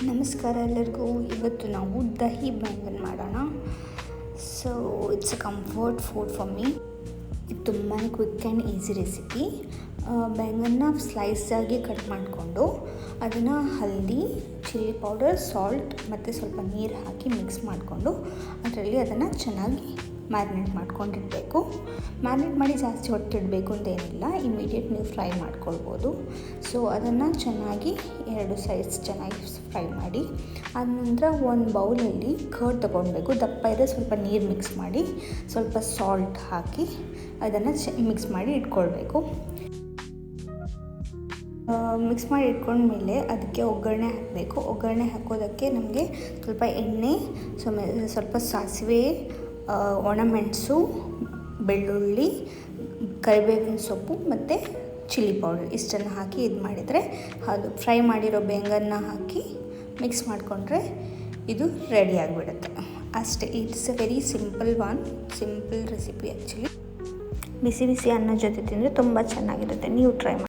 ನಮಸ್ಕಾರ ಎಲ್ಲರಿಗೂ. ಇವತ್ತು ನಾವು ದಹಿ ಬ್ಯಾಂಗನ್ ಮಾಡೋಣ. So it's a comfort food for me. ಇದು ತುಂಬಾ ಕ್ವಿಕ್ ಆ್ಯಂಡ್ ಈಸಿ ರೆಸಿಪಿ. ಬ್ಯಾಂಗನ್ನ ಸ್ಲೈಸಾಗಿ ಕಟ್ ಮಾಡಿಕೊಂಡು ಅದನ್ನು ಹಲ್ದಿ, ಚಿಲ್ಲಿ ಪೌಡರ್, ಸಾಲ್ಟ್ ಮತ್ತು ಸ್ವಲ್ಪ ನೀರು ಹಾಕಿ ಮಿಕ್ಸ್ ಮಾಡಿಕೊಂಡು ಅದರಲ್ಲಿ ಅದನ್ನು ಚೆನ್ನಾಗಿ ಮ್ಯಾರಿನೇಟ್ ಮಾಡ್ಕೊಂಡಿಡಬೇಕು. ಮ್ಯಾರಿನೇಟ್ ಮಾಡಿ ಜಾಸ್ತಿ ಹೊತ್ತಿಡಬೇಕು ಅಂತೇನಿಲ್ಲ, ಇಮಿಡಿಯೇಟ್ ನೀವು ಫ್ರೈ ಮಾಡ್ಕೊಳ್ಬೋದು. ಸೊ ಅದನ್ನು ಚೆನ್ನಾಗಿ 2 ಸೈಡ್ಸ್ ಚೆನ್ನಾಗಿ ಫ್ರೈ ಮಾಡಿ ಆದ ನಂತರ ಒಂದು ಬೌಲಲ್ಲಿ ಕರ್ಡ್ ತೊಗೊಳ್ಬೇಕು. ದಪ್ಪ ಇದ್ದರೆ ಸ್ವಲ್ಪ ನೀರು ಮಿಕ್ಸ್ ಮಾಡಿ ಸ್ವಲ್ಪ ಸಾಲ್ಟ್ ಹಾಕಿ ಅದನ್ನು ಮಿಕ್ಸ್ ಮಾಡಿ ಇಟ್ಕೊಳ್ಬೇಕು. ಮಿಕ್ಸ್ ಮಾಡಿ ಇಟ್ಕೊಂಡ್ಮೇಲೆ ಅದಕ್ಕೆ ಒಗ್ಗರಣೆ ಹಾಕಬೇಕು. ಒಗ್ಗರಣೆ ಹಾಕೋದಕ್ಕೆ ನಮಗೆ ಸ್ವಲ್ಪ ಎಣ್ಣೆ, ಸ್ವಲ್ಪ ಸಾಸಿವೆ, ಒಣಮೆಣಸು, ಬೆಳ್ಳುಳ್ಳಿ, ಕರಿಬೇವಿನ ಸೊಪ್ಪು ಮತ್ತು ಚಿಲ್ಲಿ ಪೌಡರ್ ಇಷ್ಟನ್ನು ಹಾಕಿ ಇದು ಮಾಡಿದರೆ ಅದು ಫ್ರೈ ಮಾಡಿರೋ ಬ್ಯಾಂಗನ್ನ ಹಾಕಿ ಮಿಕ್ಸ್ ಮಾಡಿಕೊಂಡ್ರೆ ಇದು ರೆಡಿ ಆಗಿಬಿಡುತ್ತೆ. ಅಷ್ಟೇ. It's a very simple recipe actually. ಬಿಸಿ ಬಿಸಿ ಅನ್ನ ಜೊತೆ ತಿಂದರೆ ತುಂಬ ಚೆನ್ನಾಗಿರುತ್ತೆ. ನೀವು ಟ್ರೈ ಮಾಡಿ.